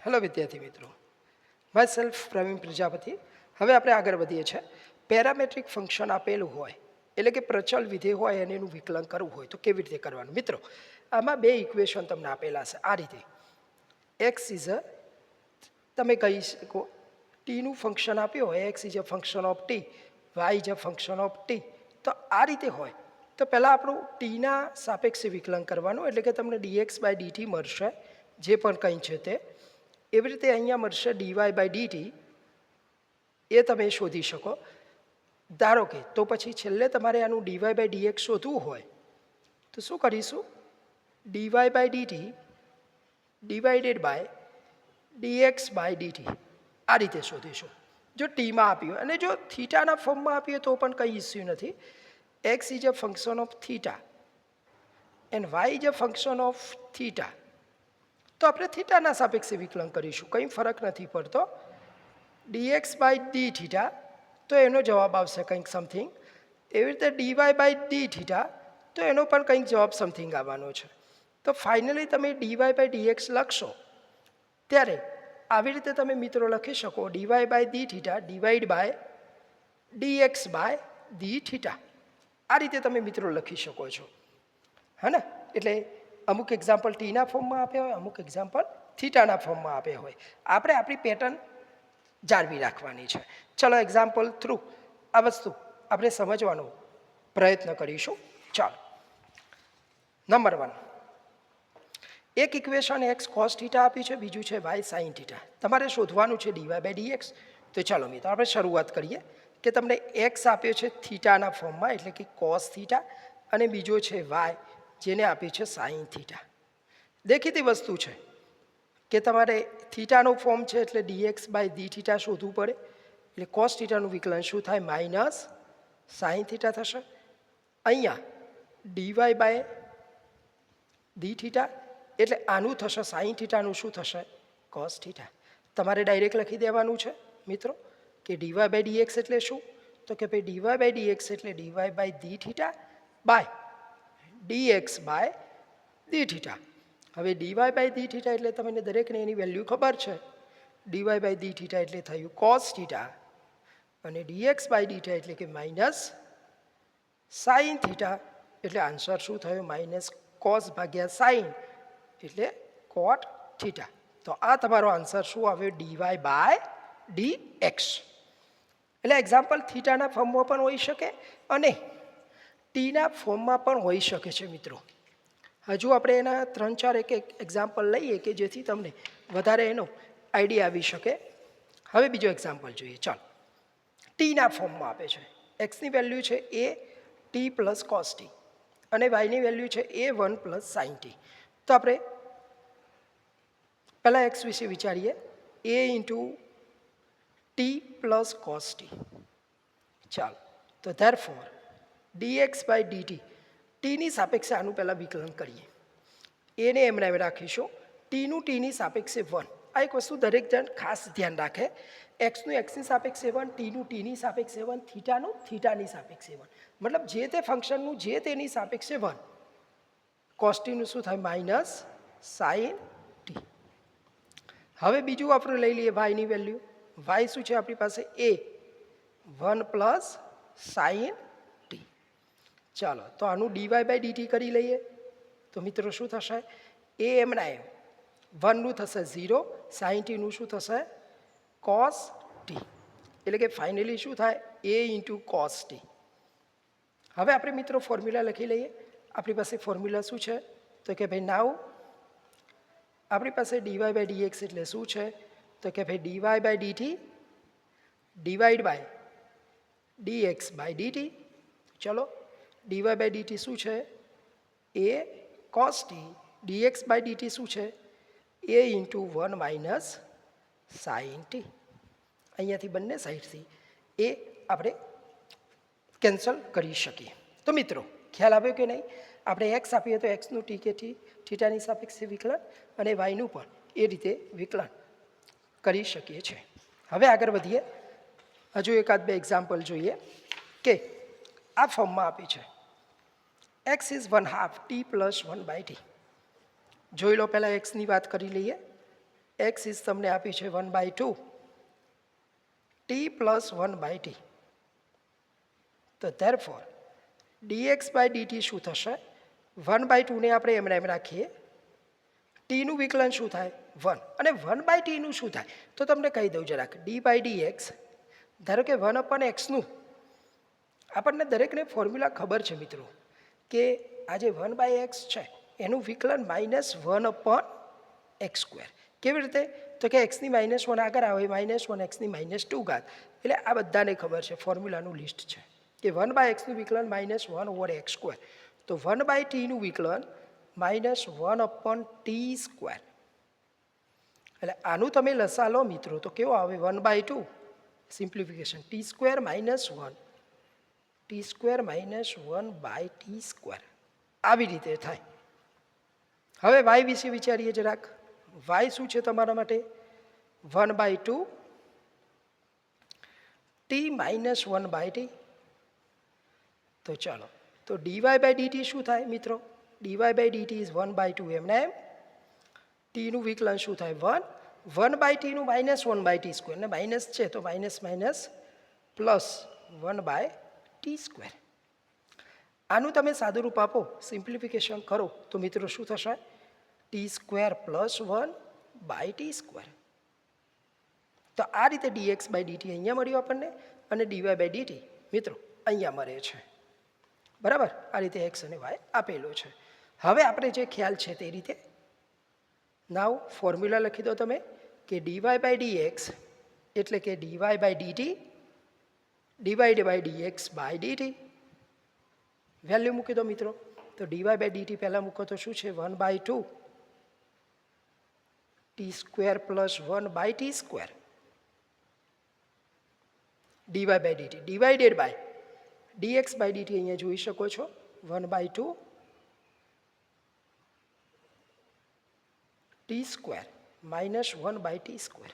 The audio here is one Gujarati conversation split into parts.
હેલો વિદ્યાર્થી મિત્રો, માય સેલ્ફ પ્રવીણ પ્રજાપતિ. હવે આપણે આગળ વધીએ છીએ. પેરામેટ્રિક ફંક્શન આપેલું હોય એટલે કે પ્રચલ વિધેય હોય અને એનું વિકલન કરવું હોય તો કેવી રીતે કરવાનું? મિત્રો, આમાં બે ઇક્વેશન તમને આપેલા છે આ રીતે. એક્સ ઇઝ અ, તમે કહી શકો ટીનું ફંક્શન આપ્યું હોય, x is a function of t, y is a function of t. તો આ રીતે હોય તો પહેલાં આપણું ટીના સાપેક્ષે વિકલન કરવાનું, એટલે કે તમને ડીએક્સ બાય ડીટી મળશે જે પણ કંઈ છે તે. એવી રીતે અહીંયા મળશે ડીવાય બાય ડીટી, એ તમે શોધી શકો. ધારો કે તો પછી છેલ્લે તમારે આનું ડીવાય બાય ડીએક્સ શોધવું હોય તો શું કરીશું? D y by d t divided by d x by d t, આ રીતે શોધીશું જો ટીમાં આપ્યું. અને જો થીટાના ફોર્મમાં આપીએ તો પણ કંઈ ઇસ્યુ નથી. X is a function of theta and y is a function of theta, તો આપણે થીટાના સાપેક્ષે વિકલન કરીશું, કંઈ ફરક નથી પડતો. ડીએક્સ બાય ડી થીટા, તો એનો જવાબ આવશે કંઈક સમથિંગ. એવી રીતે ડીવાય બાય ડી થીટા, તો એનો પણ કંઈક જવાબ સમથિંગ આવવાનો છે. તો ફાઇનલી તમે ડીવાય બાય ડીએક્સ લખશો ત્યારે આવી રીતે તમે મિત્રો લખી શકો d y by d theta divide by d x by d theta. આ રીતે તમે મિત્રો લખી શકો છો, હા ને? એટલે અમુક એક્ઝામ્પલ ટીના ફોર્મમાં આપ્યા હોય, અમુક એક્ઝામ્પલ થીટાના ફોર્મમાં આપ્યા હોય. આપણે આપણી પેટર્ન જાળવી રાખવાની છે. ચલો એક્ઝામ્પલ થ્રુ આ વસ્તુ આપણે સમજવાનો પ્રયત્ન કરીશું. ચાલો, નંબર 1, એક ઇક્વેશન એક્સ કોસ થીટા આપી છે, બીજું છે વાય સાઇન થીટા. તમારે શોધવાનું છે ડીવાય બાય ડીએક્સ. તો ચાલો મિત્રો આપણે શરૂઆત કરીએ કે તમને એક્સ આપ્યો છે થીટાના ફોર્મમાં, એટલે કે કોસ થીટા, અને બીજો છે વાય જેને આપ્યું છે સાઇન થીટા. દેખીતી વસ્તુ છે કે તમારે થીટાનું ફોર્મ છે એટલે ડીએક્સ બાય ડી થીટા શોધવું પડે. એટલે કોસ થીટાનું વિકલન શું થાય? માઇનસ સાઇન થીટા થશે. અહીંયા ડીવાય બાય ડી થીટા, એટલે આનું થશે સાઇન થીટાનું શું થશે? Cos theta. તમારે ડાયરેક્ટ લખી દેવાનું છે મિત્રો કે ડીવાય બાય ડીએક્સ એટલે શું? તો કે ભાઈ ડીવાય બાય ડીએક્સ એટલે d y by d theta by d x by d theta. હવે ડીવાય બાય ડી થીટા એટલે તમને દરેકને એની વેલ્યુ ખબર છે. ડીવાય બાય ડી થીટા એટલે થયું કોસ થીટા, અને ડીએક્સ બાય ડી થીટા એટલે કે માઇનસ સાઇન થીટા. એટલે આન્સર શું થયો? માઇનસ કોસ ભાગ્યા સાઇન એટલે કોટ થીટા. તો આ તમારો આન્સર શું આવ્યો? D y by d x. એટલે એક્ઝામ્પલ થીટાના ફોર્મમાં પણ હોઈ શકે અને ટીના ફોર્મમાં પણ હોઈ શકે છે મિત્રો. હજુ આપણે એના 3-4 એક એક્ઝામ્પલ લઈએ કે જેથી તમને વધારે એનો આઈડિયા આવી શકે. હવે બીજો એક્ઝામ્પલ જોઈએ. ચાલો, ટીના ફોર્મમાં આપે છે. એક્સની વેલ્યુ છે એ ટી પ્લસ કોસ ટી અને વાયની વેલ્યુ છે એ 1 પ્લસ સાઇન ટી. તો આપણે પહેલાં એક્સ વિશે વિચારીએ. A into t plus cos t. ચાલો, તો ધેરફોર ડીએક્સ બાય ડીટી, ટીની સાપેક્ષે આનું પહેલાં વિકલન કરીએ. એને એમને એમ રાખીશું. ટીની સાપેક્ષે 1. આ એક વસ્તુ દરેક જણ ખાસ ધ્યાન રાખે. એક્સનું એક્સની સાપેક્ષે 1, ટીની સાપેક્ષે 1, થીટાની સાપેક્ષે 1. મતલબ જે તે ફંક્શનનું જે તેની સાપેક્ષે 1. કોસ ટીનું શું થાય? Minus sine T. હવે બીજું આપણે લઈ લઈએ વાયની વેલ્યુ. વાય શું છે આપણી પાસે? એ 1 પ્લસ સાઇન ટી. ચાલો, તો આનું ડીવાય બાય ડીટી કરી લઈએ. તો મિત્રો શું થશે? એ એમના એમ 1નું થશે 0, સાઇન ટીનું શું થશે? Cos T. એટલે કે ફાઇનલી શું થાય? એ ઇન્ટુ કોસ ટી. હવે આપણે મિત્રો ફોર્મ્યુલા લખી લઈએ. આપણી પાસે ફોર્મ્યુલા શું છે? તો કે ભાઈ નાવ આપણી પાસે ડીવાય બાય ડીએક્સ એટલે શું છે? તો કે ભાઈ d y by d t divide by d x by d t. ચલો, ડીવાય બાય ડીટી શું છે? A cos t. D x by d t શું છે? A into 1 minus sine t. અહીંયાથી બંને સાઈડથી એ આપણે કેન્સલ કરી શકીએ. તો મિત્રો ખ્યાલ આવ્યો કે નહીં? આપણે એક્સ આપીએ તો એક્સનું ટી કે થીટાની સાપેક્ષે વિકલન અને વાયનું પણ એ રીતે વિકલન કરી શકીએ છીએ. હવે આગળ વધીએ. હજુ એકાદ બે એક્ઝામ્પલ જોઈએ કે આ ફોર્મમાં આપી છે x is 1/2 t plus 1 by t. જોઈ લો, પહેલાં એક્સની વાત કરી લઈએ. એક્સિસ તમને આપી છે 1/2 ટી પ્લસ 1/t. તો ધેરફોર dx બાય dt શું થશે? 1/2 ને આપણે એમ રાખીએ, ટીનું વિકલન શું થાય? 1. અને 1/t નું શું થાય? તો તમને કહી દઉં જરાક, ડી બાય dx, ધારો કે 1/x નું આપણને દરેકને ફોર્મ્યુલા ખબર છે મિત્રો, કે આ જે 1/x છે એનું વિકલન -1/x². કેવી રીતે? તો કે x ની -1 આગળ આવે, -1 x ની -2 ઘાત. એટલે આ બધાને ખબર છે, ફોર્મ્યુલાનું લિસ્ટ છે કે 1/x નું વિકલન -1/x². તો 1/t નું વિકલન -1/t². એટલે આનું તમે લસા લો મિત્રો તો કેવો આવે? 1/2 સિમ્પ્લિફિકેશન t² - 1 t² - 1/t². આવી રીતે થાય. હવે y વિશે વિચારીએ જરાક. y શું છે તમારા માટે? 1/2 t - 1/t. તો ચાલો, તો dy બાય dt શું થાય મિત્રો? dy બાય dt ઇઝ 1/2 એમને એમ. t નું વિકલન શું થાય? 1/t નું -1/t², ને માઇનસ છે તો માઇનસ માઇનસ પ્લસ 1/t². આનું તમે સાદું રૂપ આપો, સિમ્પ્લિફિકેશન કરો તો મિત્રો શું થશે? t² + 1/t². તો આ રીતે dx બાય dt અહીંયા મળ્યું આપણને, અને dy બાય dt મિત્રો અહીંયા મળે છે. બરાબર? આ રીતે x અને y આપેલો છે. હવે આપણે જે ખ્યાલ છે તે રીતે નાવ ફોર્મ્યુલા લખી દો તમે, કે dy બાય dx એટલે કે dy by dt divide by dx by dt. Value મૂકી દો મિત્રો. તો dy બાય dt પહેલાં મૂકો તો શું છે? 1/2 t² + 1/t². dy by dt divided by dx by dt અહીંયા જોઈ શકો છો, 1/2 t² - 1/t².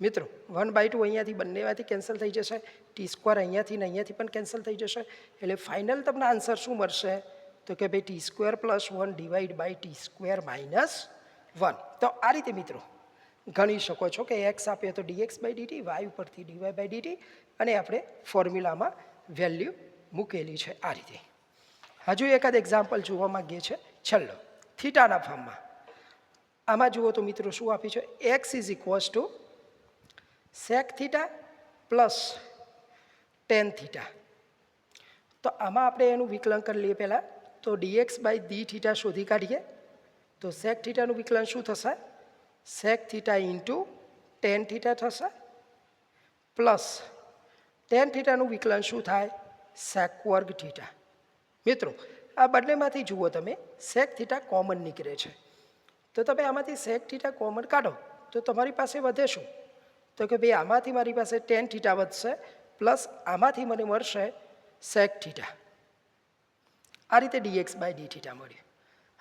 મિત્રો 1/2 અહીંયાથી બંનેમાંથી કેન્સલ થઈ જશે, t² અહીંયાથી ને અહીંયાથી પણ કેન્સલ થઈ જશે. એટલે ફાઇનલ તમને આન્સર શું મળશે? તો કે ભાઈ t² + 1 ડિવાઈડ બાય t² - 1. તો આ રીતે મિત્રો ગણી શકો છો કે x આપે તો dx બાય dt, y ઉપરથી dy બાય dt, અને આપણે ફોર્મ્યુલામાં વેલ્યુ મૂકેલી છે આ રીતે. હજુ એકાદ એક્ઝામ્પલ જોવા માંગીએ છીએ. છેલ્લો થીટાના ફોર્મમાં. આમાં જુઓ તો મિત્રો શું આપ્યું છે? x is equals to sec θ plus tan θ. તો આમાં આપણે એનું વિકલન કરી લઈએ પહેલાં. તો dx બાય dθ શોધી કાઢીએ. તો sec θ નું વિકલન શું થશે? sec θ ઇન્ટુ tan θ થશે, પ્લસ tan θ નું વિકલન શું થાય? sec² θ. મિત્રો આ બંનેમાંથી જુઓ તમે, sec θ કોમન નીકળે છે. તો તમે આમાંથી sec θ કોમન કાઢો તો તમારી પાસે વધે શું? તો કે ભાઈ આમાંથી મારી પાસે tan θ વધશે, પ્લસ આમાંથી મને મળશે sec θ. આ રીતે dx બાય dθ મળ્યું.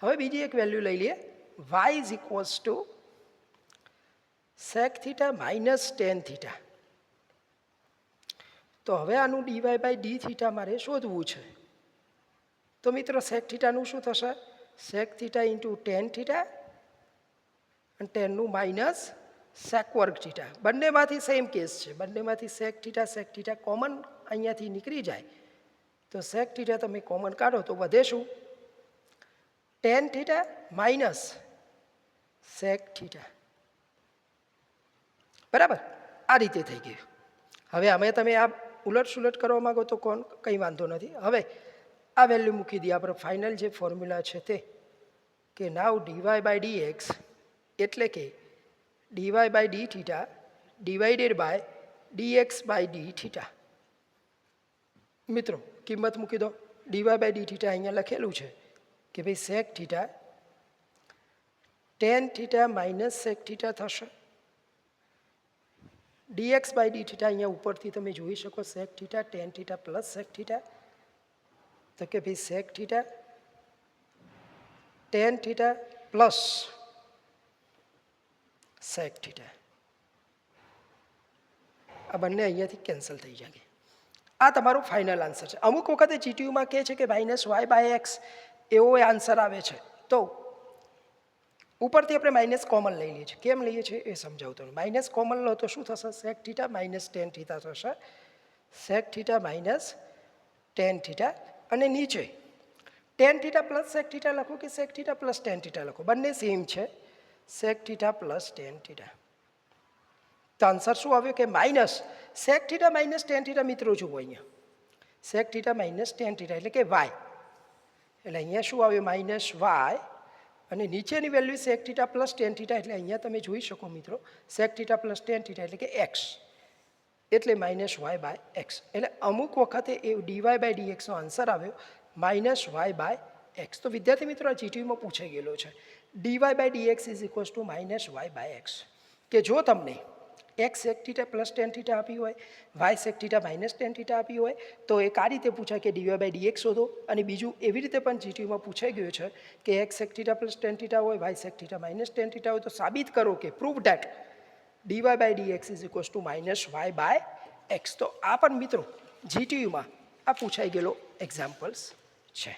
હવે બીજી એક વેલ્યુ લઈ લઈએ, y is equals to sec θ minus tan θ. તો હવે આનું dy બાય dθ મારે શોધવું છે. તો મિત્રો sec θ નું શું થશે? sec θ ઇન્ટુ tan θ, અને tan નું માઇનસ sec² θ. બંનેમાંથી સેમ કેસ છે, બંનેમાંથી sec θ કોમન અહીંયાથી નીકળી જાય. તો sec θ તમે કોમન કાઢો તો વધે શું? tan θ minus sec θ. બરાબર? આ રીતે થઈ ગયું. હવે અમે તમે આ ઉલટ સુલટ કરવા માગો તો કંઈ વાંધો નથી. હવે આ વેલ્યુ મૂકી દઈએ. આપણે ફાઇનલ જે ફોર્મ્યુલા છે તે, કે નાવ dy બાય dx એટલે કે dy by dθ divided by dx by dθ. મિત્રો કિંમત મૂકી દો. dy બાય dθ અહીંયા લખેલું છે કે ભાઈ sec θ tan θ માઇનસ sec θ થશે. dx બાય dθ અહીંયા ઉપરથી તમે જોઈ શકો, sec θ tan θ પ્લસ sec θ. તો કે ભાઈ sec θ tan θ પ્લસ sec θ. આ બંને અહીંયાથી કેન્સલ થઈ જાય. આ તમારો ફાઇનલ આન્સર છે. અમુક વખતે જીટીયુમાં કહે છે કે -y/x એવો આન્સર આવે છે. તો ઉપરથી આપણે માઇનસ કોમન લઈ લઈએ છીએ. કેમ લઈએ છીએ એ સમજાવું તમને. માઇનસ કોમન લો તો શું થશે? Sec theta minus tan theta થશે. Sec theta minus tan theta. અને નીચે tan theta plus sec theta લખો કે sec theta plus tan theta લખો, બંને સેમ છે. Sec theta plus tan theta. તો આન્સર શું આવ્યો કે minus sec theta minus tan theta. મિત્રો જુઓ અહીંયા sec theta minus tan theta એટલે કે વાય. એટલે અહીંયા શું આવ્યું? Minus y. અને નીચેની વેલ્યુ સેક થીટા પ્લસ ટેન થીટા એટલે અહીંયા તમે જોઈ શકો મિત્રો sec theta plus tan theta એટલે કે એક્સ, એટલે માઇનસ વાય બાય એક્સ. એટલે અમુક વખતે એ ડીવાય બાય ડીએક્સનો આન્સર આવ્યો માઇનસ વાય બાય એક્સ. તો વિદ્યાર્થી મિત્રો આ જીટીયુમાં પૂછાઈ ગયેલો છે. D y by d x is equals to minus y by x. કે જો તમને x sec theta plus tan theta આપી હોય, y sec theta minus tan theta આપી હોય તો એક આ રીતે પૂછાય કે ડીવાય બાય ડીએક્સ શોધો. અને બીજું એવી રીતે પણ જીટીયુમાં પૂછાઈ ગયું છે કે x sec theta plus tan theta હોય, y sec theta minus tan theta હોય તો સાબિત કરો કે prove that d y by d x is equals to minus y by x. તો આ પણ મિત્રો જીટીયુમાં આ પૂછાઈ ગયેલો એક્ઝામ્પલ્સ છે.